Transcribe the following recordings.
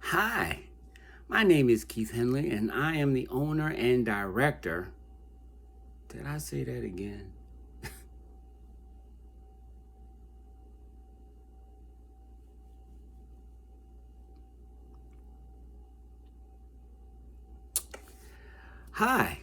Hi, my name is Keith Henley, and I am the owner and director. Did I say that again? Hi,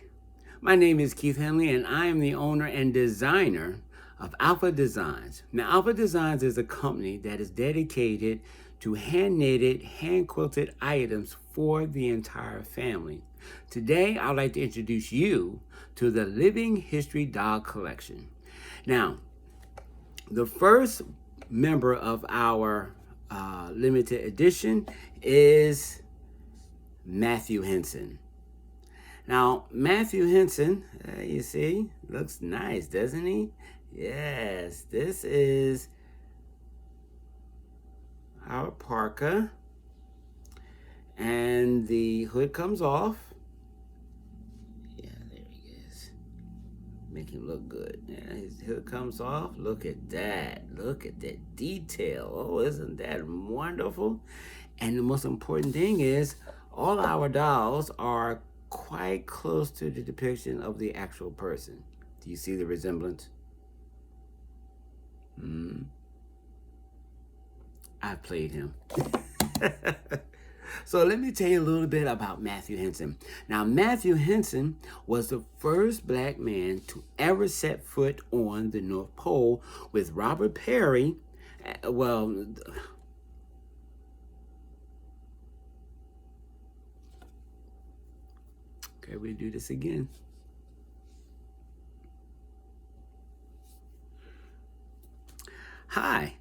my name is Keith Henley, and I am the owner and designer of Alpha Designs. Now, Alpha Designs is a company that is dedicated to hand knitted, hand quilted items for the entire family. Today, I'd like to introduce you to the Living History Doll Collection. Now, the first member of our limited edition is Matthew Henson. Now, Matthew Henson, you see, looks nice, doesn't he? Yes, this is our parka, and the hood comes off. Yeah, there he is. Make him look good. Yeah, his hood comes off. Look at that. Look at that detail. Oh, isn't that wonderful? And the most important thing is, all our dolls are quite close to the depiction of the actual person. Do you see the resemblance? I played him. So let me tell you a little bit about Matthew Henson. Now, Matthew Henson was the first black man to ever set foot on the North Pole with Robert Peary. Well, okay, we do this again. Hi,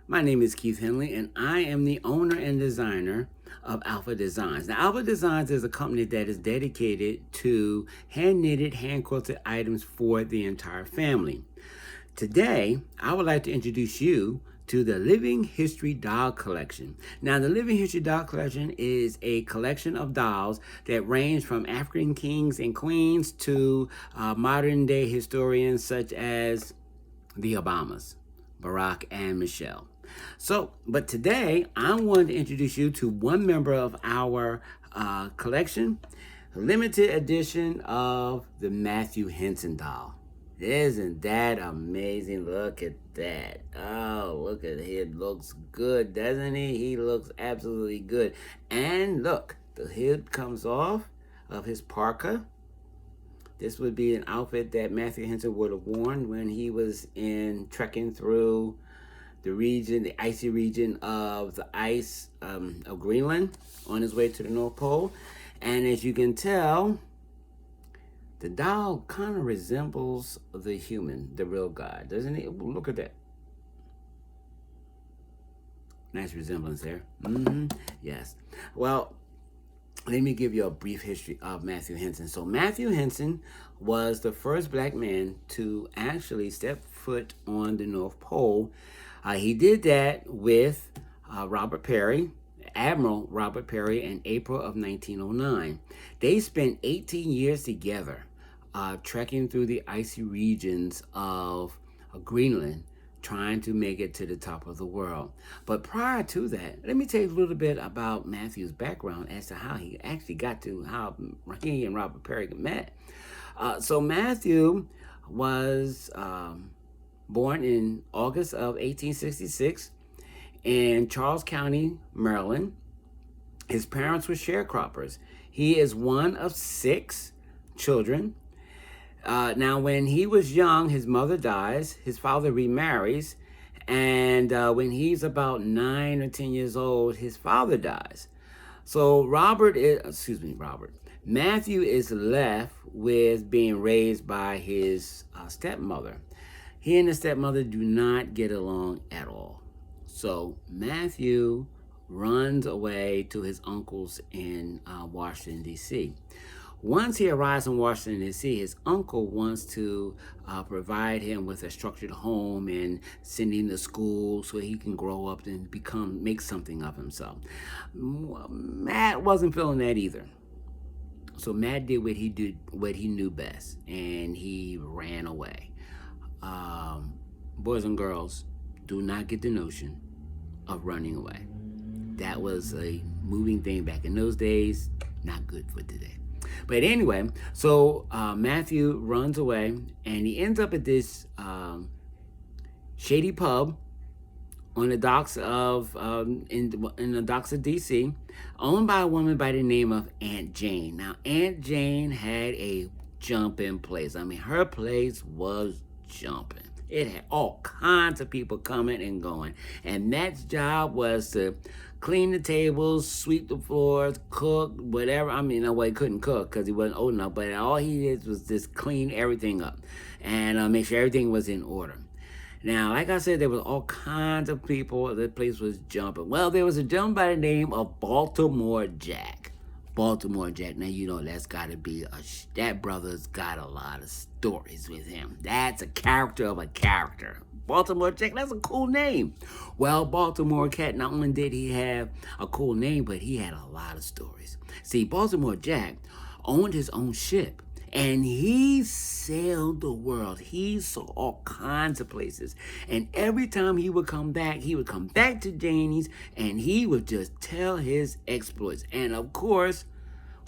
my name is Keith Henley, and I am the owner and designer of Alpha Designs. Now, Alpha Designs is a company that is dedicated to hand-knitted, hand-quilted items for the entire family. Today, I would like to introduce you to the Living History Doll Collection. Now, the Living History Doll Collection is a collection of dolls that range from African kings and queens to modern-day historians such as the Obamas, Barack and Michelle. But today I'm going to introduce you to one member of our collection, a limited edition of the Matthew Henson doll. Isn't that amazing? Look at that. Oh, look at it. Looks good, doesn't he? He looks absolutely good. And look, the hood comes off of his parka. This would be an outfit that Matthew Henson would have worn when he was trekking through the icy region of the ice of Greenland on his way to the North Pole. And as you can tell, the doll kind of resembles the human, the real guy, doesn't it? Look at that. Nice resemblance there. Yes. Well, let me give you a brief history of Matthew Henson. So Matthew Henson was the first black man to actually step foot on the North Pole. He did that with Robert Peary, Admiral Robert Peary, in April of 1909. They spent 18 years together trekking through the icy regions of Greenland, trying to make it to the top of the world. But prior to that, let me tell you a little bit about Matthew's background as to how he actually got to how he and Robert Peary met. So Matthew was born in August of 1866 in Charles County, Maryland. His parents were sharecroppers. He is one of 6 children. Now, when he was young, his mother dies, his father remarries, and when he's about 9 or 10 years old, his father dies. So Matthew is left with being raised by his stepmother. He and his stepmother do not get along at all. So Matthew runs away to his uncles in Washington, D.C. Once he arrives in Washington, D.C., his uncle wants to provide him with a structured home and send him to school so he can grow up and make something of himself. Matt wasn't feeling that either. So Matt did what he knew best, and he ran away. Boys and girls, do not get the notion of running away. That was a moving thing back in those days, not good for today. But anyway, so Matthew runs away, and he ends up at this shady pub on the docks of in the docks of DC, owned by a woman by the name of Aunt Jane. Now, Aunt Jane had a jumping place. I mean, her place was jumping. It had all kinds of people coming and going, and Matt's job was to clean the tables, sweep the floors, cook, whatever. I mean, no, he couldn't cook because he wasn't old enough, but all he did was just clean everything up and make sure everything was in order. Now, like I said, there was all kinds of people. The place was jumping. Well, there was a gentleman by the name of Baltimore Jack. Baltimore Jack. Now, you know that's got to be that brother's got a lot of stories with him. That's a character of a character. Baltimore Jack, that's a cool name. Well, Baltimore Cat, not only did he have a cool name, but he had a lot of stories. See, Baltimore Jack owned his own ship, and he sailed the world. He saw all kinds of places. And every time he would come back to Janie's, and he would just tell his exploits. And of course,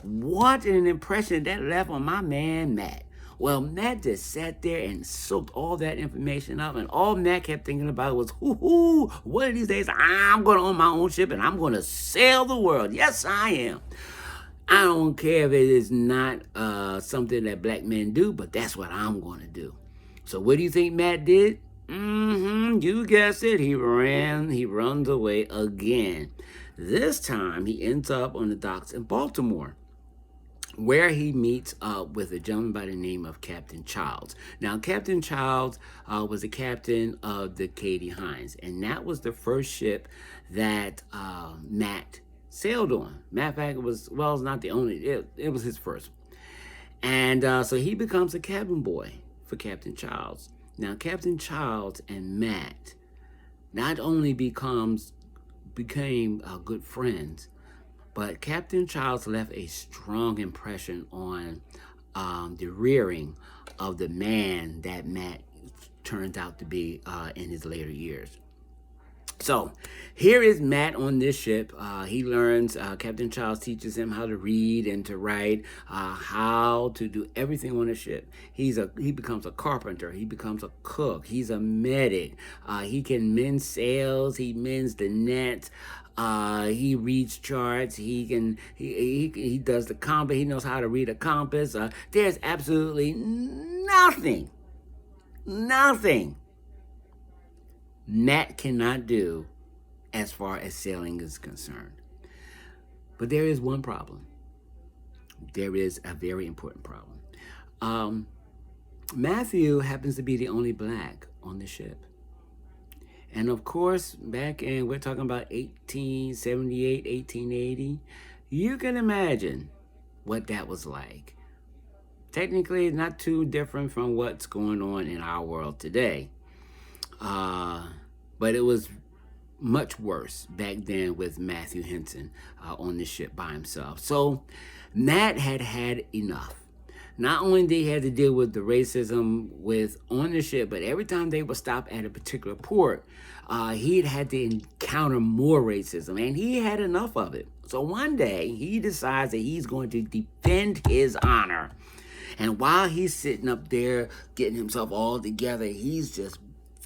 what an impression that left on my man, Matt. Well, Matt just sat there and soaked all that information up, and all Matt kept thinking about was, one of these days, I'm going to own my own ship, and I'm going to sail the world. Yes, I am. I don't care if it is not something that black men do, but that's what I'm going to do. So what do you think Matt did? You guessed it. He runs away again. This time, he ends up on the docks in Baltimore, where he meets up with a gentleman by the name of Captain Childs. Now, Captain Childs was the captain of the Katie Hines, and that was the first ship that Matt sailed on. Matter of fact, it's not the only, it was his first. And so he becomes a cabin boy for Captain Childs. Now, Captain Childs and Matt not only became good friends, but Captain Childs left a strong impression on the rearing of the man that Matt turned out to be in his later years. So here is Matt on this ship. He learns, Captain Childs teaches him how to read and to write, how to do everything on the ship. He becomes a carpenter. He becomes a cook. He's a medic. He can mend sails. He mends the nets. He reads charts. He does the compass. He knows how to read a compass. There's absolutely nothing Matt cannot do as far as sailing is concerned. But there is one problem. There is a very important problem. Matthew happens to be the only black on the ship. And of course, back in, we're talking about 1878, 1880, you can imagine what that was like. Technically, not too different from what's going on in our world today. But it was much worse back then with Matthew Henson on the ship by himself. So Matt had enough. Not only did he have to deal with the racism on the ship, but every time they would stop at a particular port, he'd had to encounter more racism, and he had enough of it. So one day, he decides that he's going to defend his honor. And while he's sitting up there getting himself all together, he's just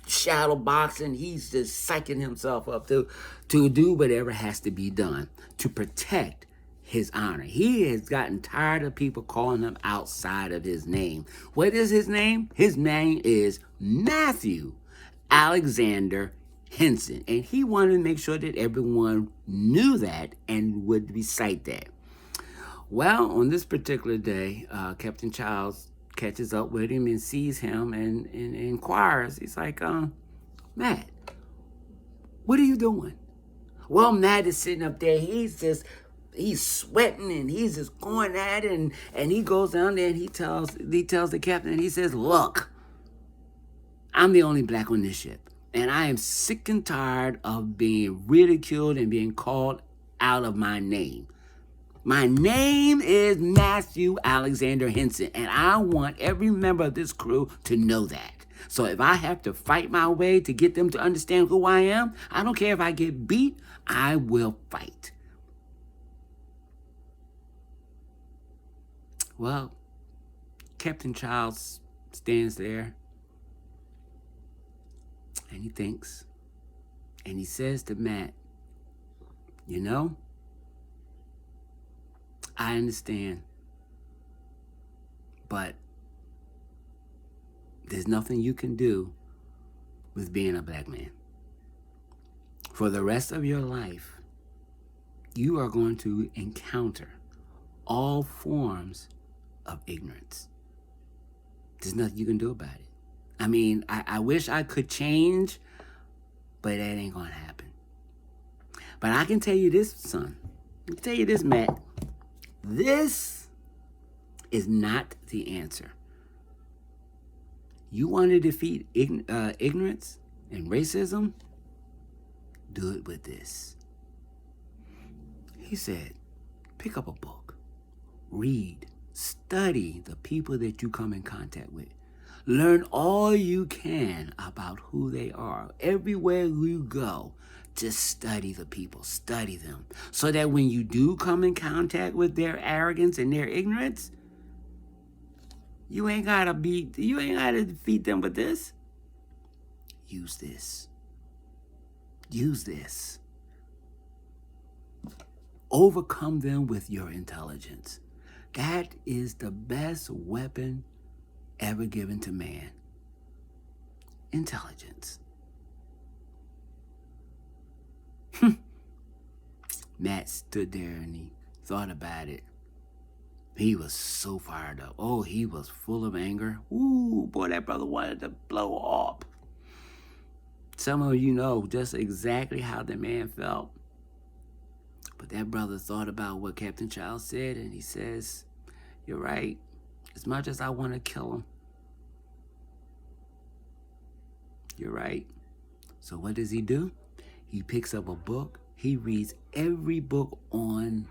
shadow boxing. He's just psyching himself up to do whatever has to be done to protect his honor. He has gotten tired of people calling him outside of his name. What is his name? His name is Matthew Alexander Henson. And he wanted to make sure that everyone knew that and would recite that. Well, on this particular day, Captain Childs catches up with him and sees him and inquires. He's like, Matt, what are you doing? Well, Matt is sitting up there. He's sweating and he's just going at it. And he goes down there and he tells the captain, and he says, look, I'm the only black on this ship. And I am sick and tired of being ridiculed and being called out of my name. My name is Matthew Alexander Henson, and I want every member of this crew to know that. So if I have to fight my way to get them to understand who I am, I don't care if I get beat, I will fight. Well, Captain Childs stands there and he thinks, and he says to Matt, you know, I understand, but there's nothing you can do with being a black man. For the rest of your life, you are going to encounter all forms of ignorance. There's nothing you can do about it. I mean, I wish I could change, but that ain't gonna happen. But I can tell you this, son. I can tell you this, Matt. This is not the answer. You want to defeat ignorance and racism? Do it with this. He said, pick up a book, read, study the people that you come in contact with. Learn all you can about who they are. Everywhere you go, just study the people, study them. So that when you do come in contact with their arrogance and their ignorance, you ain't gotta defeat them with this. Use this. Use this. Overcome them with your intelligence. That is the best weapon ever given to man. Intelligence. Matt stood there and he thought about it. He was so fired up. Oh, he was full of anger. Ooh, boy, that brother wanted to blow up. Some of you know just exactly how the man felt. But that brother thought about what Captain Childs said, and he says, you're right. As much as I want to kill him, you're right. So what does he do? He picks up a book. He reads every book on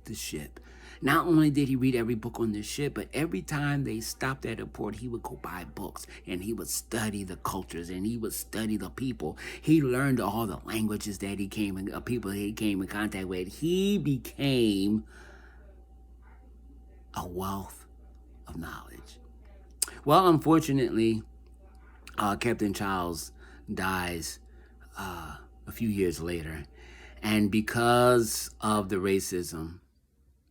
the ship. Not only did he read every book on the ship, but every time they stopped at a port, he would go buy books and he would study the cultures and he would study the people. He learned all the languages that he came in, people that he came in contact with. He became a wealth of knowledge. Well, unfortunately, Captain Childs dies a few years later. And because of the racism,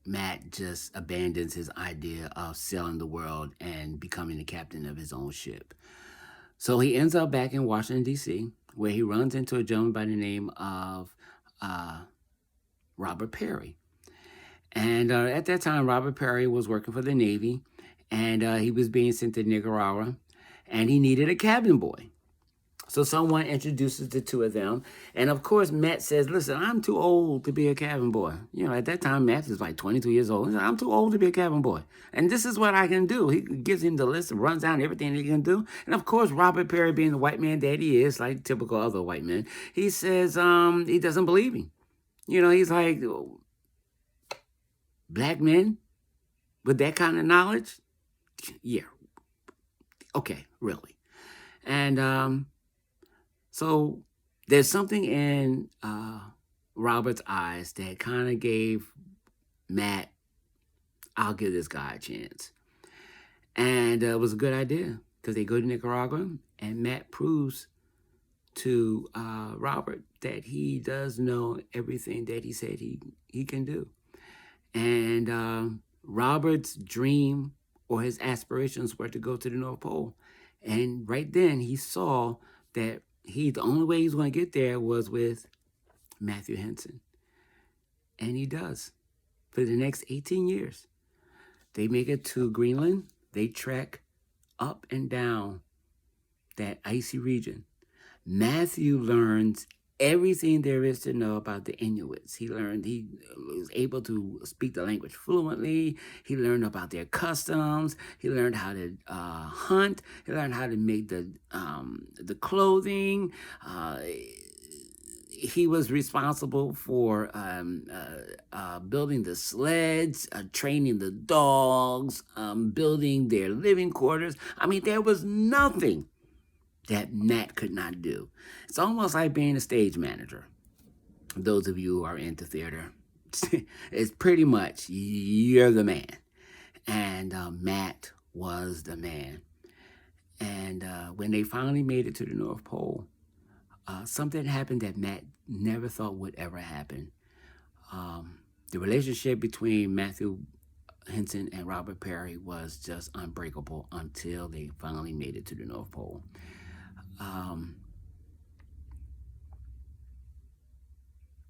Matt just abandons his idea of sailing the world and becoming the captain of his own ship. So he ends up back in Washington, D.C., where he runs into a gentleman by the name of Robert Perry. And at that time, Robert Perry was working for the Navy, and he was being sent to Nicaragua, and he needed a cabin boy. So someone introduces the two of them. And of course, Matt says, listen, I'm too old to be a cabin boy. You know, at that time, Matt was like 22 years old. He said, I'm too old to be a cabin boy. And this is what I can do. He gives him the list and runs down everything he can do. And of course, Robert Perry, being the white man that he is, like typical other white men, he says he doesn't believe him. You know, he's like, black men with that kind of knowledge? Yeah. Okay, really. And so there's something in Robert's eyes that kind of gave Matt, I'll give this guy a chance. And it was a good idea because they go to Nicaragua and Matt proves to Robert that he does know everything that he said he can do. And Robert's dream or his aspirations were to go to the North Pole. And right then he saw that the only way he's going to get there was with Matthew Henson. And he does. For the next 18 years. They make it to Greenland. They trek up and down that icy region. Matthew learns everything there is to know about the Inuits. He was able to speak the language fluently. He learned about their customs. He learned how to hunt. He learned how to make the clothing. He was responsible for building the sleds, training the dogs, building their living quarters. I mean, there was nothing that Matt could not do. It's almost like being a stage manager. Those of you who are into theater, it's pretty much you're the man. And Matt was the man. And when they finally made it to the North Pole, something happened that Matt never thought would ever happen. The relationship between Matthew Henson and Robert Perry was just unbreakable until they finally made it to the North Pole.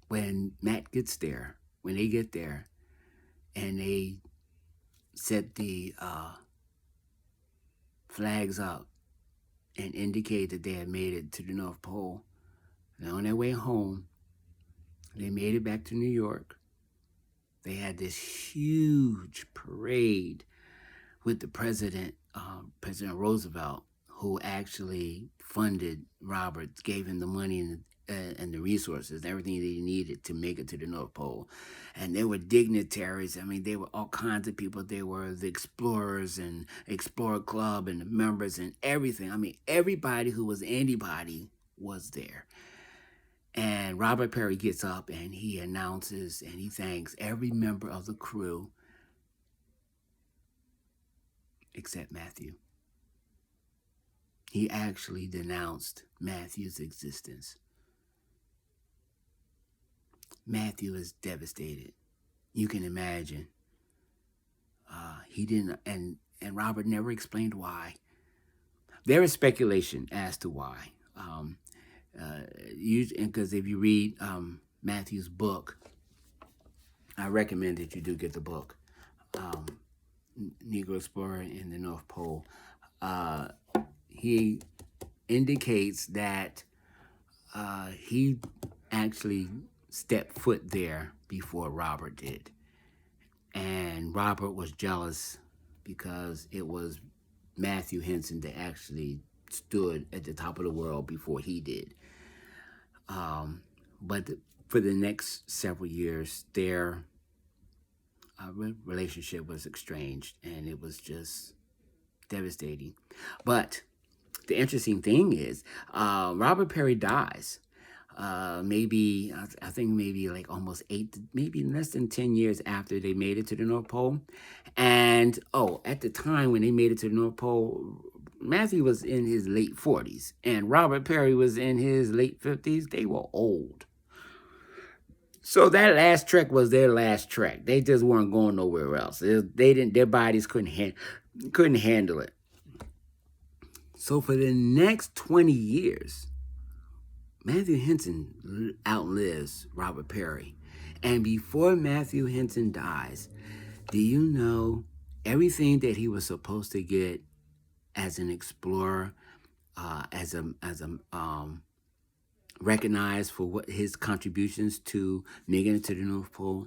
When Matt gets there, when they get there, and they set the flags up and indicate that they had made it to the North Pole, and on their way home, they made it back to New York. They had this huge parade with the president, President Roosevelt, who actually funded Robert, gave him the money and the resources, everything that he needed to make it to the North Pole. And there were dignitaries. I mean, there were all kinds of people. There were the explorers and Explorer Club and the members and everything. I mean, everybody who was anybody was there. And Robert Perry gets up and he announces and he thanks every member of the crew except Matthew. He actually denounced Matthew's existence. Matthew is devastated. You can imagine. He didn't, and Robert never explained why. There is speculation as to why. Because if you read Matthew's book, I recommend that you do get the book, Negro Explorer in the North Pole. He indicates that he actually stepped foot there before Robert did. And Robert was jealous because it was Matthew Henson that actually stood at the top of the world before he did. But for the next several years, their relationship was estranged, and it was just devastating. But the interesting thing is, Robert Perry dies. I think maybe like almost maybe less than 10 years after they made it to the North Pole. And, at the time when they made it to the North Pole, Matthew was in his late 40s and Robert Perry was in his late 50s. They were old. So that last trek was their last trek. They just weren't going nowhere else. Their bodies couldn't handle it. So for the next 20 years, Matthew Henson outlives Robert Perry. And before Matthew Henson dies, do you know everything that he was supposed to get as an explorer, recognized for what his contributions to making it to the North Pole,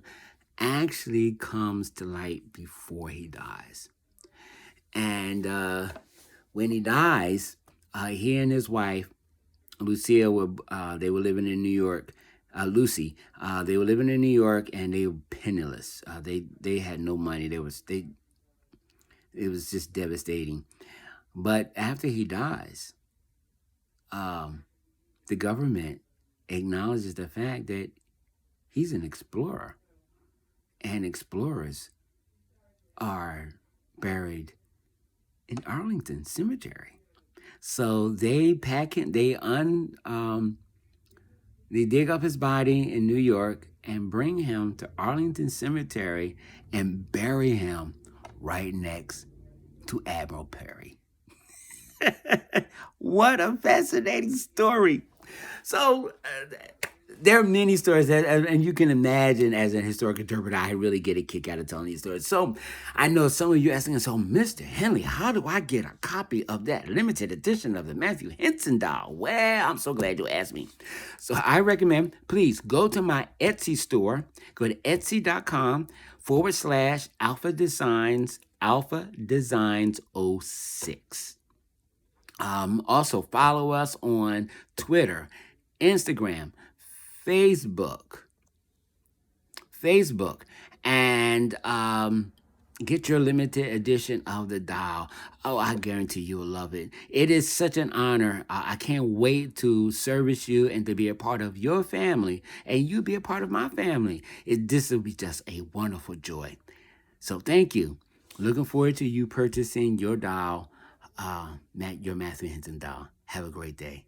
actually comes to light before he dies. And when he dies, he and his wife, Lucille, they were living in New York. Lucy, they were living in New York, and they were penniless. They had no money. It was just devastating. But after he dies, the government acknowledges the fact that he's an explorer, and explorers are buried in Arlington Cemetery. So they dig up his body in New York and bring him to Arlington Cemetery and bury him right next to Admiral Perry. What a fascinating story. So there are many stories and you can imagine, as a historic interpreter, I really get a kick out of telling these stories. So I know some of you asking, so Mr. Henley, how do I get a copy of that limited edition of the Matthew Henson doll? Well, I'm so glad you asked me. So I recommend, please go to my Etsy store. Go to etsy.com/Alpha Designs 06. Also follow us on Twitter, Instagram, Facebook, and get your limited edition of the doll. Oh, I guarantee you'll love it. It is such an honor. I can't wait to service you and to be a part of your family, and you be a part of my family. This will be just a wonderful joy. So thank you. Looking forward to you purchasing your doll, your Matthew Henson doll. Have a great day.